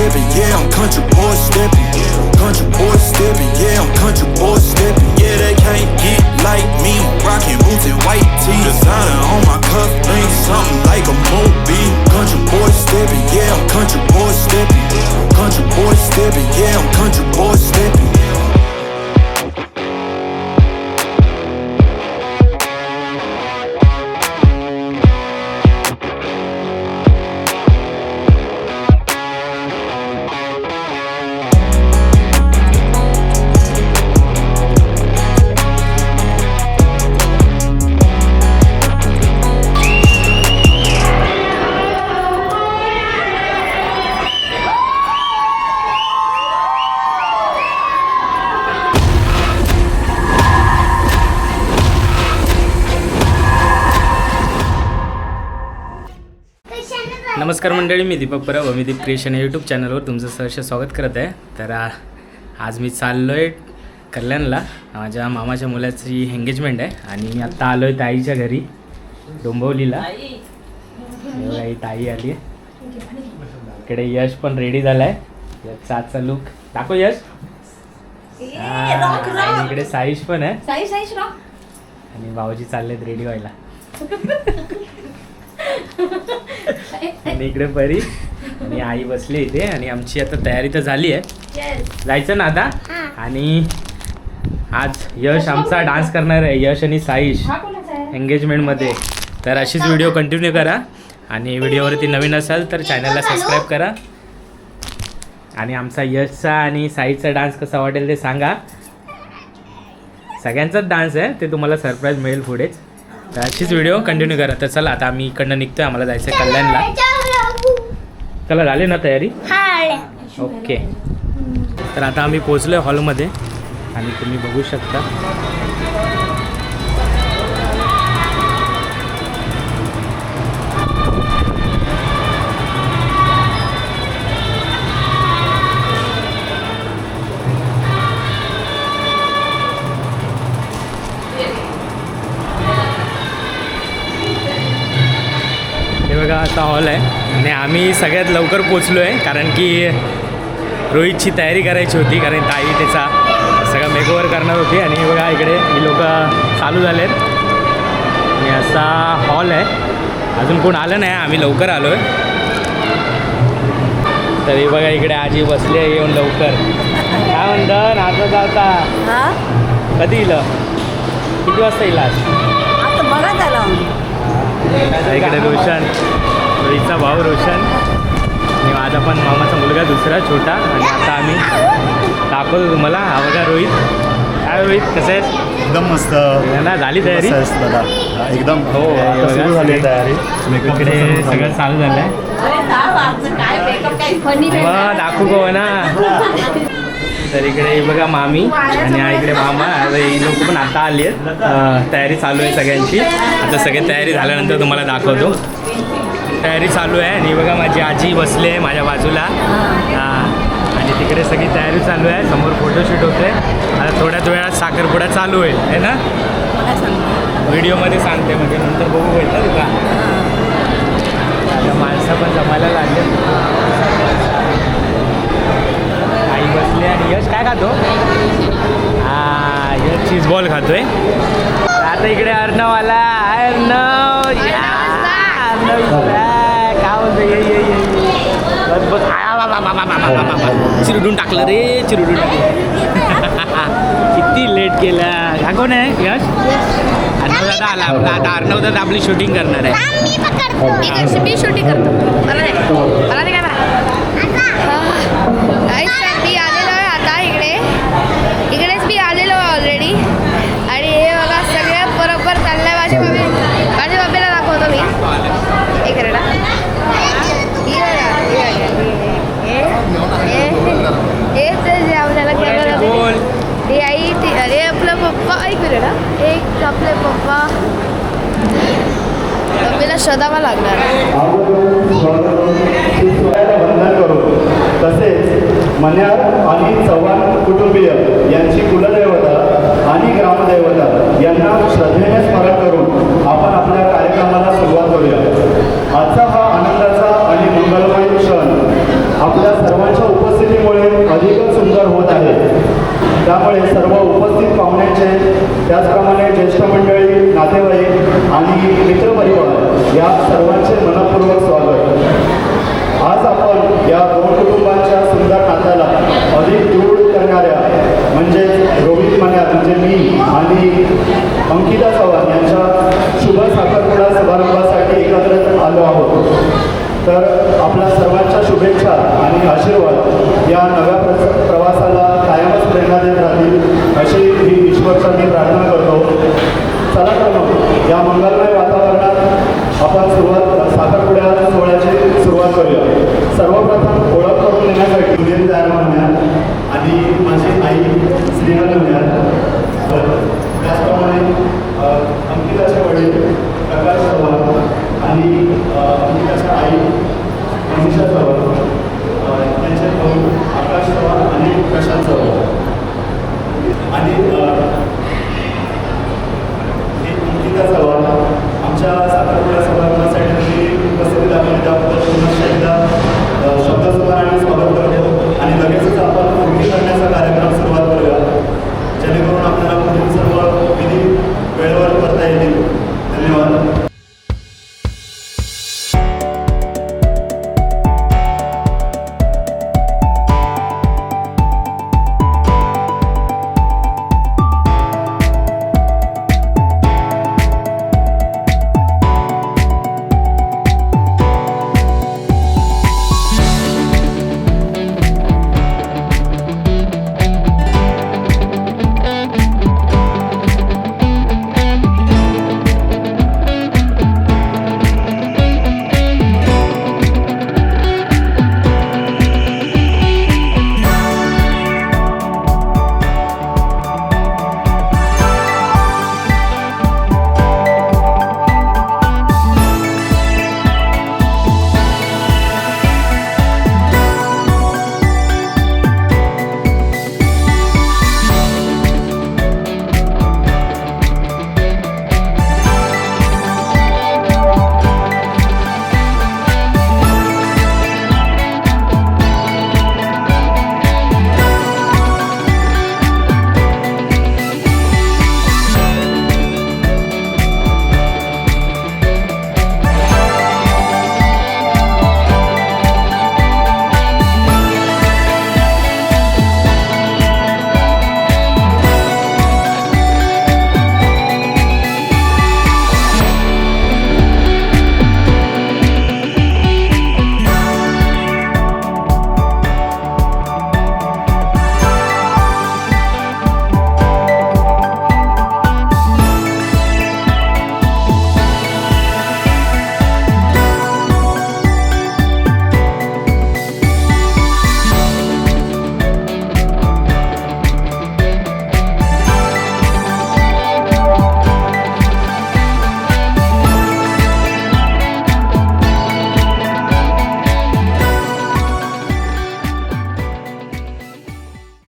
stepping, yeah, I'm country boy stepping. Country boy stepping, yeah, I'm country boy stepping. Yeah, they can't get like me. Rockin' boots and white tee, designer on my cuff link, something like a movie. Country boy stepping, yeah, I'm country boy stepping. Country boy stepping, yeah, I'm country boy stepping. नमस्कार मंडळी, मी दीपक परब, मी दीप creation या YouTube चॅनलवर तुमचं सहर्ष स्वागत करत आहे. तर आज मी चाललो आहे कल्याणला. माझ्या मामाच्या मुलाची एंगेजमेंट आहे आणि मी आत्ता आलो आहे ताईच्या घरी डोंबिवलीला. एवढा ताई आली आहे. इकडे यश पण रेडी झाला आहे. यशचा आजचा लुक दाखव यश. आणि इकडे साईश पण आहे आणि भाऊजी चाललेत रेडी व्हायला. आणि इकडे परी आणि आई बसली इथे आणि आमची आता तयारी तर झाली आहे, जायचं ना आता. आणि आज यश आमचा डान्स करणार आहे, यश आणि साईश एंगेजमेंटमध्ये. तर अशीच व्हिडिओ कंटिन्यू करा आणि व्हिडिओवरती नवीन असाल तर चॅनलला सबस्क्राईब करा. आणि आमचा यशचा आणि साईशचा डान्स कसा वाटेल ते सांगा. सगळ्यांचाच डान्स आहे, ते तुम्हाला सरप्राईज मिळेल पुढेच. तर अशीच व्हिडिओ कंटिन्यू करा. तर चला आता आम्ही इकडनं निघतो आहे, आम्हाला जायचं आहे कल्याणला. चला झाली ना तयारी? ओके. तर आता आम्ही पोचलो आहे हॉलमध्ये आणि तुम्ही बघू शकता बघा असा हॉल आहे. आणि आम्ही सगळ्यात लवकर पोचलो आहे कारण की रोहितची तयारी करायची होती, कारण ताई त्याचा सगळा मेकओव्हर करणार होती. आणि बघा इकडे ही लोक चालू झालेत आणि असा हॉल आहे. अजून कोण आलं नाही, आम्ही लवकर आलो आहे. तरी बघा इकडे आजी बसली आहे येऊन लवकर. काय म्हणतं आता जाता कधी येईल, किती वाजता येईल आज? इकडे रोशन, रोहितचा भाऊ रोशन आणि माझा पण मामाचा मुलगा दुसरा छोटा. आणि आता आम्ही दाखवतो तुम्हाला. हा बघा रोहित. काय रोहित कसं आहेस? एकदम मस्त ना. झाली तयारी दादा एकदम. हो आता सुरू झाली तयारी. इकडे सगळं चालू झालं आहे. मग दाखवू गो ना. तर इकडे बघा मामी आणि इकडे मामा. ही लोक पण आता आली आहेत. तयारी चालू आहे सगळ्यांची. आता सगळी तयारी झाल्यानंतर तुम्हाला दाखवतो. तयारी चालू आहे आणि बघा माझी आजी बसली आहे माझ्या बाजूला. आणि तिकडे सगळी तयारी चालू आहे. समोर फोटोशूट होते. आता थोड्याच वेळात साखरपुडा चालू होईल आहे ना. व्हिडिओमध्ये सांगते म्हणजे नंतर बघू होईल ना तुला. आता माणसं पण जमायला लागले. आई बसली आणि यश काय खातो? यश चीज बॉल खातोय. आता इकडे अर्णव आला. अर्णव काय बोलतो? ये बस बस. चिरडून टाकलं रे, चिरडून टाकलं. किती लेट केला. हा कोण आहे? यश. अर्णव दादा आला आपला. आता अर्णव दादा आपली शूटिंग करणार आहे. मी शूटिंग करतो. मला नाही काय मी आलेलो आहे आता इकडेच मी आलेलो आहे ऑलरेडी. आणि हे बघा सगळे बरोबर चाललं आहे. माझ्या बाबीला दाखवतो मी. एक रेडा हे आई अरे आपला पप्पा. ऐक रेडा. एक आपले पप्पा बाबीला शोधावा लागणार. तसेच मन्यार आणि चव्हाण कुटुंबीय यांची कुलदैवता आणि ग्रामदैवता यांना श्रद्धेने स्मरण करून आपण आपल्या कार्यक्रमाला सुरुवात करूया. आजचा हा आनंदाचा आणि मंगलमय क्षण आपल्या सर्वांच्या आनंदमय वातावरणात आपण साखरपुड्या सोहळ्याची सुरुवात करूया. सर्वप्रथम ओळख करून देण्यासाठी उदयन तयार म्हणूयात आणि माझी आई स्नेहल म्हणूयात. त्याचप्रमाणे अंकिताचे वडील प्रकाश चव्हाण आणि अंकिताच्या आई मनीषा चव्हाण, त्यांचे भाऊ आकाश चव्हाण आणि प्रशांत चव्हाण आणि अंकिता चव्हाण आमच्या साखरपुड्या समारंभासाठी उपस्थिती दाखवली त्याबद्दल पुन्हा एकदा शब्दसुमाराने स्वागत करतो आणि लगेचच आपण पूर्ती करण्याचा कार्यक्रम सुरुवात करूया, जेणेकरून आपल्याला पुढील सर्व विधी वेळेवर करता येतील. धन्यवाद.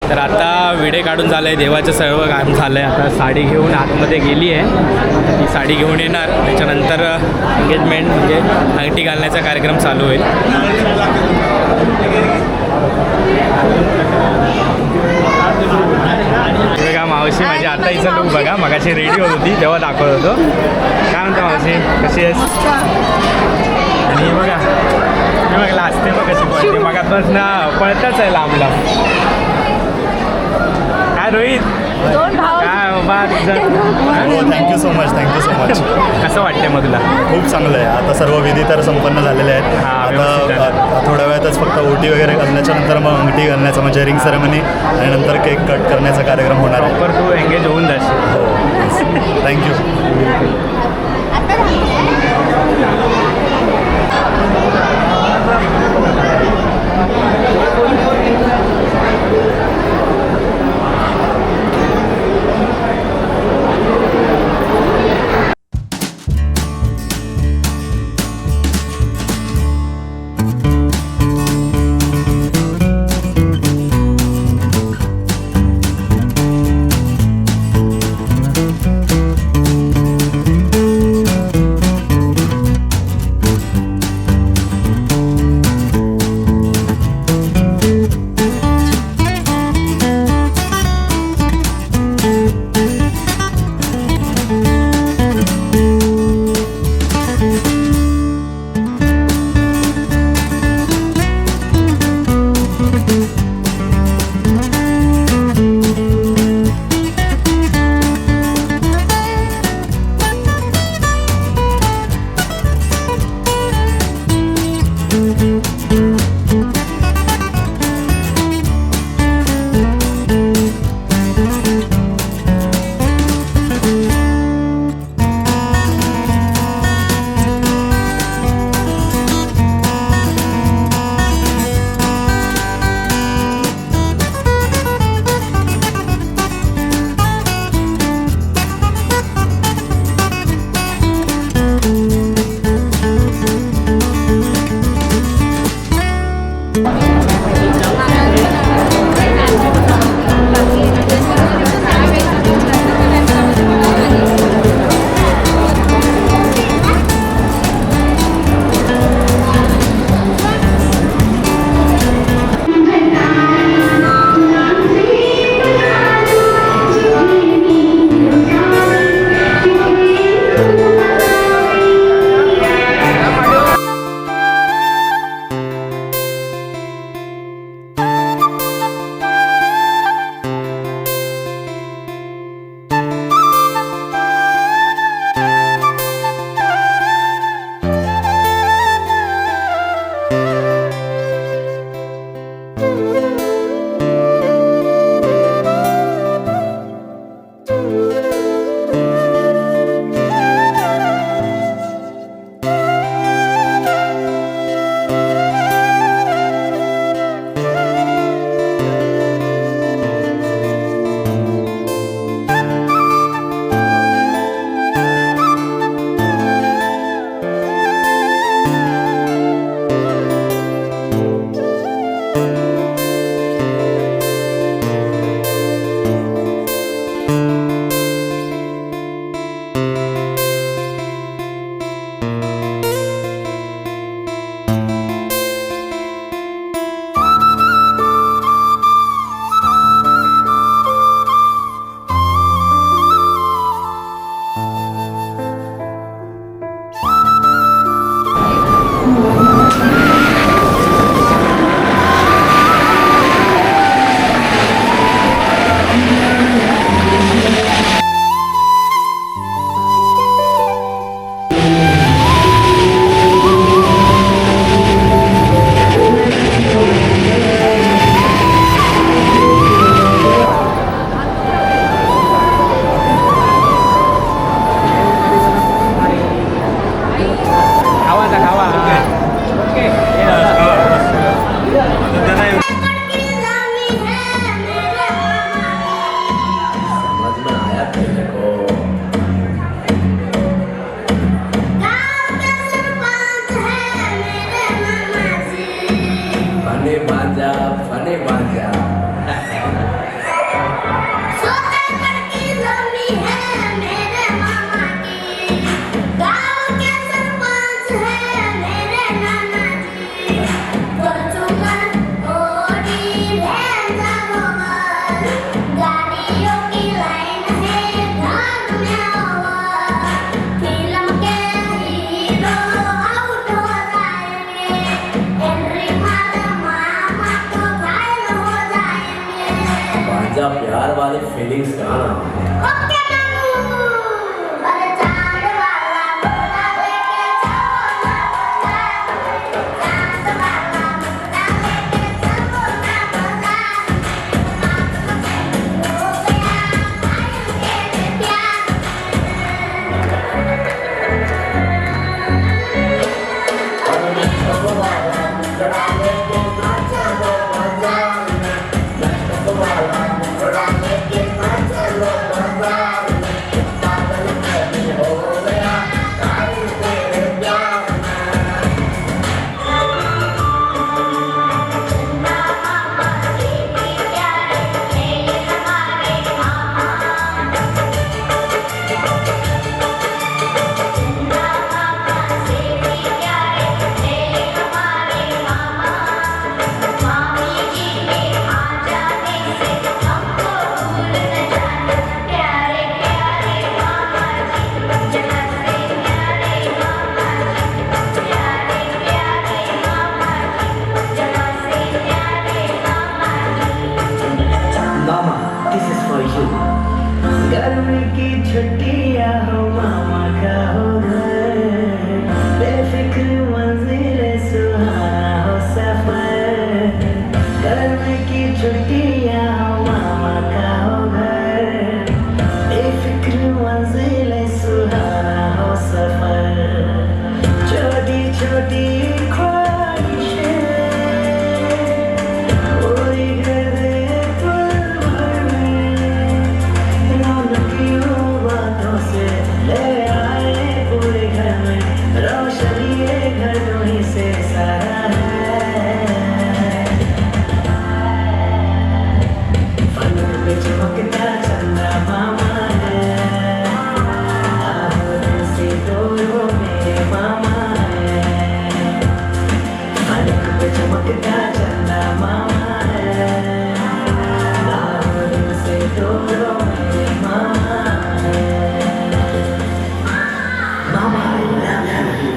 तर आता विडे काढून झालं आहे, देवाचं सर्व काम झालं आहे. आता साडी घेऊन आतमध्ये गेली आहे, ती साडी घेऊन येणार. त्याच्यानंतर एंगेजमेंट म्हणजे अंगठी घालण्याचा कार्यक्रम चालू होईल. बघा मावशी माझी आता हिचं लूक बघा, मगाशी रेडी होत होती तेव्हा दाखवत होतो. काय म्हणता मावशी, कशी आहेस? आणि बघा मी बघला असते मग कशी पळते, मग आताच ना पळतच आहे लांब लांब. काय रोहित, काय बाबा तुझं? Thank you so much, thank you so much. कसं वाटतंय मग तुला? खूप चांगलं आहे. आता सर्व विधी तर संपन्न झालेले आहेत. आता थोड्या वेळातच फक्त ओटी वगैरे घालण्याच्या नंतर मग अंगठी घालण्याचा म्हणजे रिंग सेरेमनी आणि नंतर केक कट करण्याचा कार्यक्रम होणार आहे. प्रॉपर तू एंगेज होऊन जाशील. हो, थँक्यू. फिलिंग्स करा. गर्मी की छुट्टियां हो मामा का हो घर, बेफिक्र मंजिल सुहाना हो सफर. गर्मी की छुट्टियां हो मामा का हो घर, बेफिक्र मंजिल सुहाना हो सफर. छोटी छोटी ख्वाहिशें पूरी कर दे पल भर में. रौनकियों बातों से ले आए पूरे घर में, रोशनी ये घर तुम्हीं से सारा है. फलक पे चमकता चंदा मामा है, आहों से दो मेरे मामा है. फलक पे चमकता चंदा मामा है, आहों से दो मेरे मामा है. मामा I love you.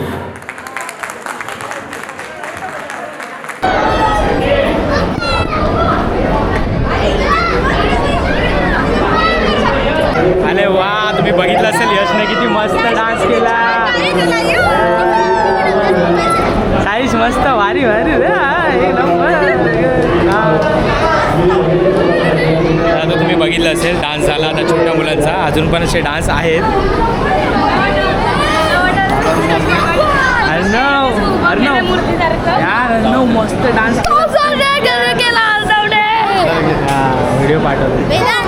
अरे वा, तुम्ही बघितलं असेल यशने किती मस्त डान्स केला. साईश मस्त भारी भारी रे, एक नंबर. आता तुम्ही बघितलं असेल डान्स झाला आता छोट्या मुलांचा, अजून पण असे डान्स आहेत. अर्णव मस्त डान्स व्हिडिओ पाठवतो.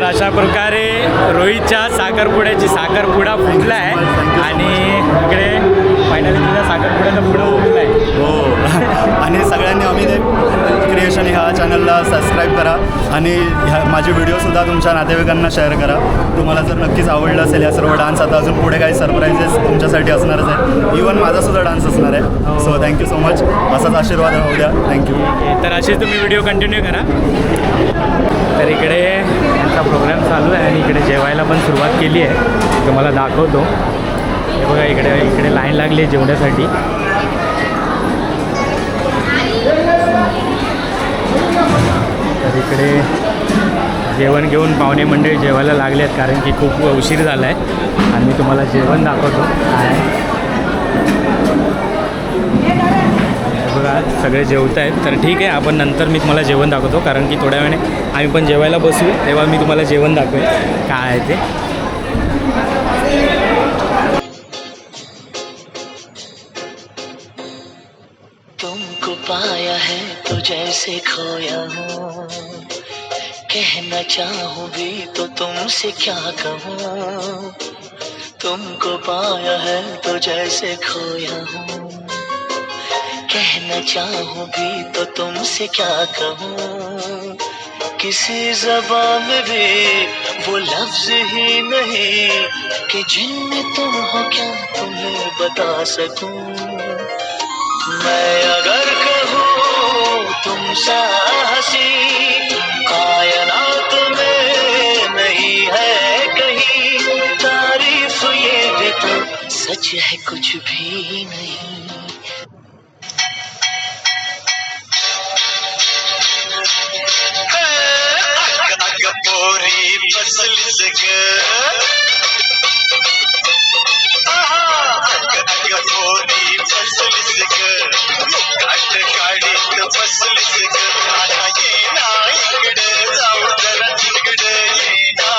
अशा प्रकारे रोहितच्या साखरपुड्याची साखरपुडा फुटला आहे आणि इकडे फायनली तुझ्या साखरपुड्याचा पुढं फुटला आहे. हो आणि सगळ्यांनी अमित क्रिएशन ह्या चॅनलला सबस्क्राईब करा आणि माझे व्हिडिओसुद्धा तुमच्या नातेवाईकांना शेअर करा. तुम्हाला जर नक्कीच आवडलं असेल या सर्व डान्स, आता अजून पुढे काही सरप्राईजेस तुमच्यासाठी असणारच आहे. इवन माझासुद्धा डान्स असणार आहे. सो थँक्यू सो मच, असाच आशीर्वाद राहू द्या. थँक्यू. तर असेच तुम्ही व्हिडिओ कंटिन्यू करा. तर इकडे यांचा प्रोग्राम चालू आहे आणि इकडे जेवायला पण सुरुवात केली आहे. तुम्हाला दाखवतो. हे बघा इकडे लाईन लागली आहे जेवण्यासाठी. तर इकडे जेवण घेऊन पाहुणे मंडळी जेवायला लागले आहेत कारण की खूप उशीर झाला आहे आणि मी तुम्हाला जेवण दाखवतो. बघा सगळे जेवत आहेत. तर ठीक आहे, आपण नंतर मी तुम्हाला जेवण दाखवतो, कारण की थोड्या वेळाने आम्ही पण जेवायला बसू, तेव्हा मी तुम्हाला जेवण दाखवेन काय आहे ते. तुमको पाया है तो जैसे खोया हूँ, कहना चाहूँ भी तो तुमसे क्या कहूँ. तुमको पाया है तो जैसे खोया हूँ, कहना चाहूँ भी तो तुमसे क्या कहूँ. किसी ज़बान में भी वो लफ्ज़ ही नहीं कि जिनमें तुम हो क्या तुम्हें बता सकूं. मैं अगर कहूँ तुम सा हंसी कायनात में नहीं है कहीं, तारीफ ये भी तो सच है कुछ भी नहीं. पोरी बसलीस पोरी बसलीस काट काढीत बसलीस आता ये ना इकडे जाऊ जरा तिकडे ये ना.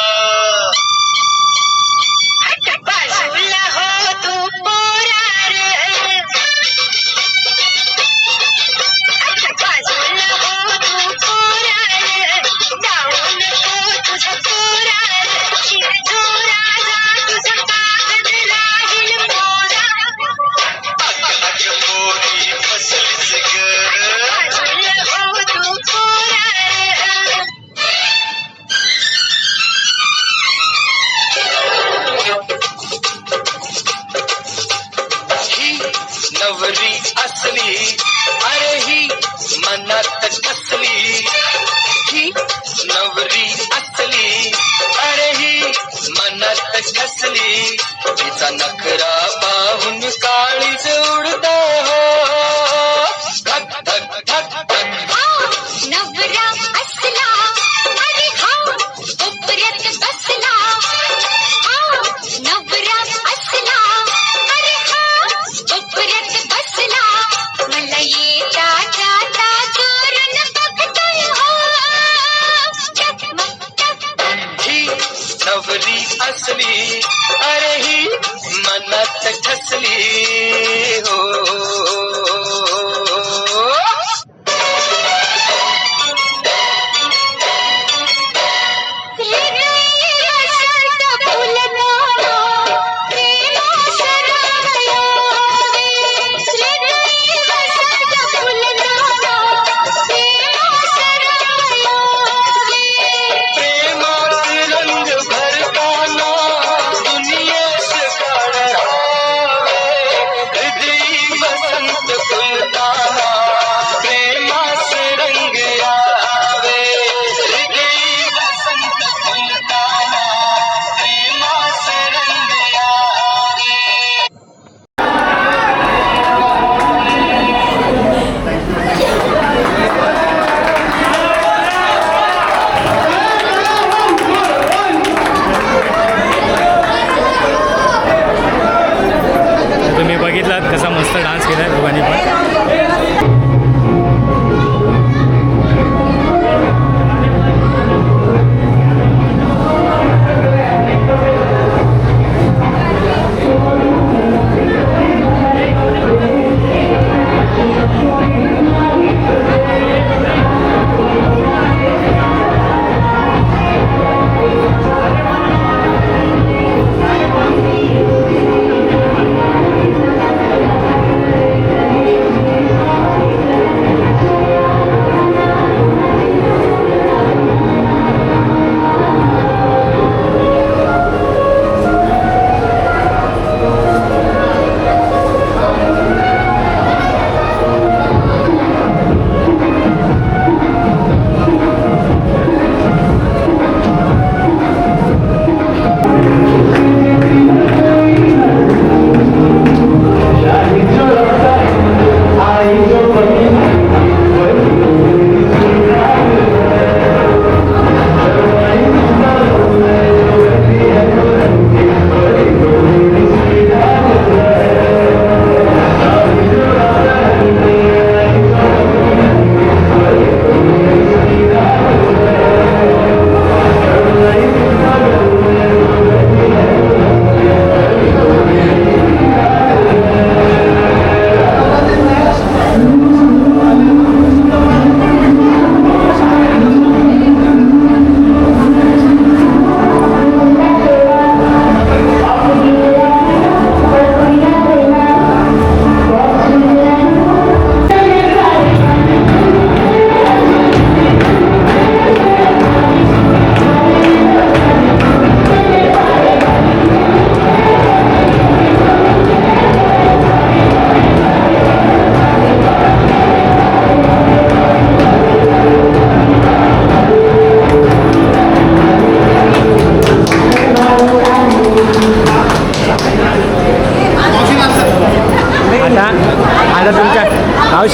बाजूला हो तू पोरार, बाजूला हो तू पोरार, जाऊ नको तुझं पोरार, शिरजोरा जा तुझं कागद राहील मोरा. पोरी बसलीस बाजूला हो तू पोरार. ही नवरी असली, अरे ही मनात कसली. ही नवरी असली, अरे ही मनात कसली. तिचा नखरा पाहून काळीज उडता हो, धक धक धक धक. नवरा असला, अरे हा कोपऱ्यात बसला. नवरा असला, अरे हा कोपऱ्यात बसला. मला येता जाता चोरून बघतोय हो, चकमक चकमक. ही नवरी असली, अरे ही मनात ठसली हो. फुलता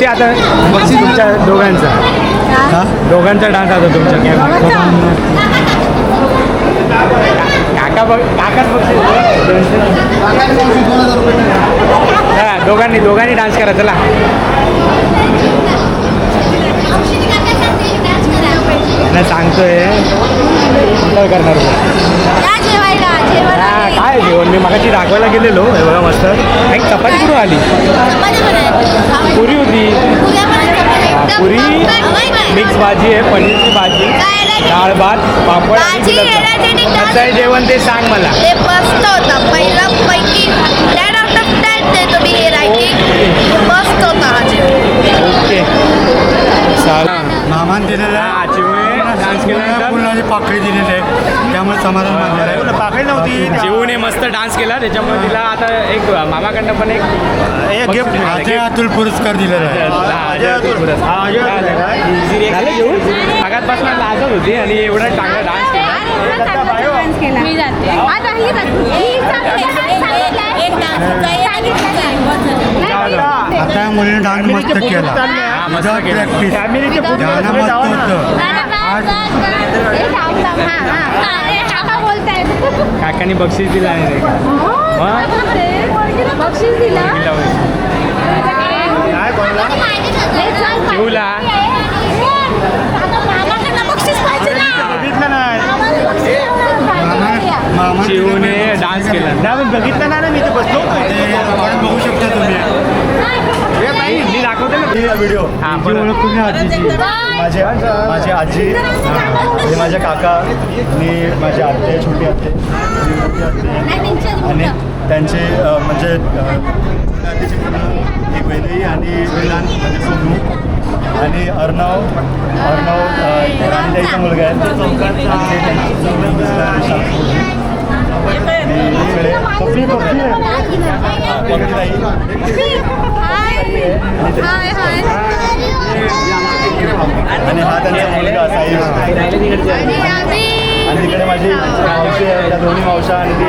बक्षी आता बक्षी तुमच्या दोघांचा दोघांचा डान्स आता तुमच्या काकाच बक्षीस हां दोघांनी डान्स करा चला नाही सांगतोय काय करणार काय जेवण मी मगाशी दाखवायला गेलेलो हे बघा मस्त एक चपाती कुठून आली पुरी होती पुरी मिक्स भाजी आहे पनीरची भाजी डाळ भात पापड कसं आहे जेवण ते सांग मला ते मस्त होतं पहिलं पैकी 10 out of 10 देतो मी हे रायटिंग मस्त होता हा जेवण ओके चालेल मामान दिलेलं हां चिवणे डान्स केल्यानंतर फुलाची पाकळी दिलेली आहे त्यामुळे समाधान मानणार आहे पाकळी नव्हती चिवणे मस्त डान्स केला त्याच्यामुळे तिला आता एक मामाकडनं पण एक गिफ्ट अजय अतुल पुरस्कार दिलेला आहे झालं जेवून सगळ्यातपासून लाजत होती आणि एवढा चांगला डान्स केला मी जाते आता ही आता या मुलीने डान्स मस्त केला मस्त केला. प्रॅक्टिस गाणं मस्त होतं काकांनी बक्षीस दिलं आहे रे बक्षीस दिला चिवला चिवने डान्स केला बघितलं ना मी ते बसलो बघू शकता तुम्ही मी दाखवते ना व्हिडिओ हां, जी ओळख तुम्ही आजीची माझी आजी आणि माझे काका मी माझी आत्ते छोटी आत्ते मोठी आत्ते आणि त्यांचे म्हणजे आत्तेची मुलं एक वेगळी आणि लहान म्हणजे सोनू आणि अर्णव राणीताईचा मुलगा आहे आणि त्यांची आणि हा त्यांचा मुलगा साई आणि तिकडे माझी मावशी आहे त्या दोन्ही मावशा आणि ती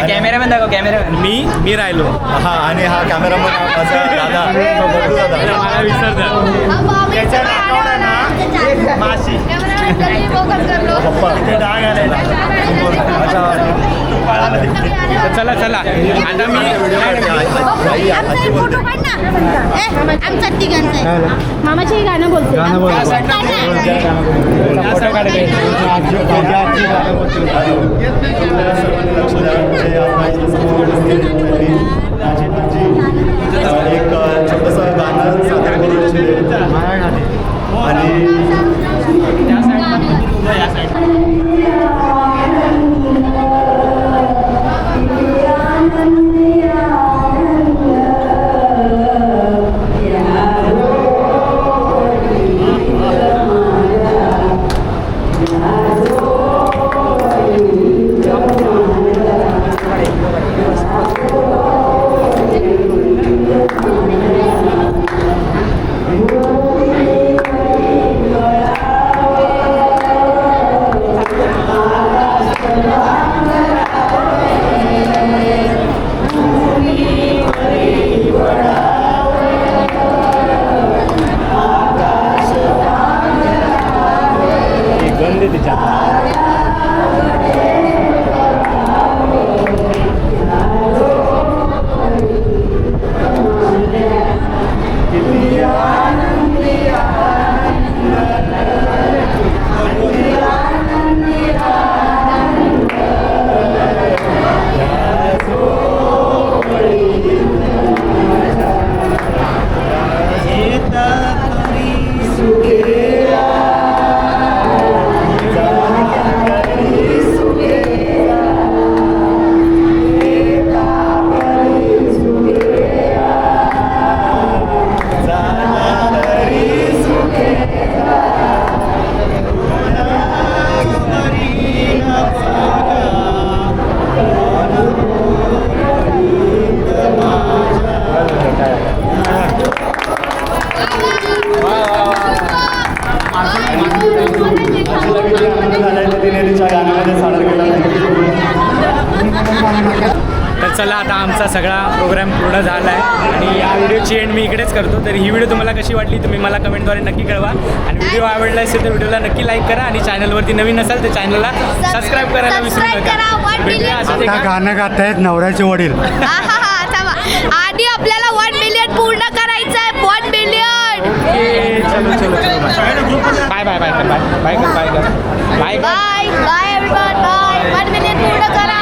कॅमेरामॅन दाखव कॅमेरामॅन मी राहिलो हा आणि हा कॅमेरामन माझा दादा बबलू दादा मला विसरतं माशी पप्पा ते डाग आलेला चला चला आता मी आमचं तिघांचं मामाची गाणं बोलते फोटो काढायचे एक छोटंसं गाणं सादर करून आणि तर चला आता आमचा सगळा प्रोग्राम पूर्ण झाला आहे आणि या व्हिडिओची एंड मी इकडेच करतो. तर ही व्हिडिओ तुम्हाला कशी वाटली तुम्ही मला कमेंटद्वारे नक्की कळवा आणि व्हिडिओ आवडला असेल तर व्हिडिओला नक्की लाईक करा आणि चॅनलवरती नवीन असाल तर चॅनलला सबस्क्राईब करायला विसरू Subscribe करा, नका. 1 भेटूया million. असंच एका गाणं गातायत नवऱ्याचे वडील. थांबा. आधी आपल्याला 1 मिलियन पूर्ण करायचं आहे. 1 मिलियन. ओके चलो बाय बाय बाय बाय कर बाय बाय कर बाय कर बाय कर बाय एव्हरीवन. बाय. 1 मिलियन पूर्ण करा.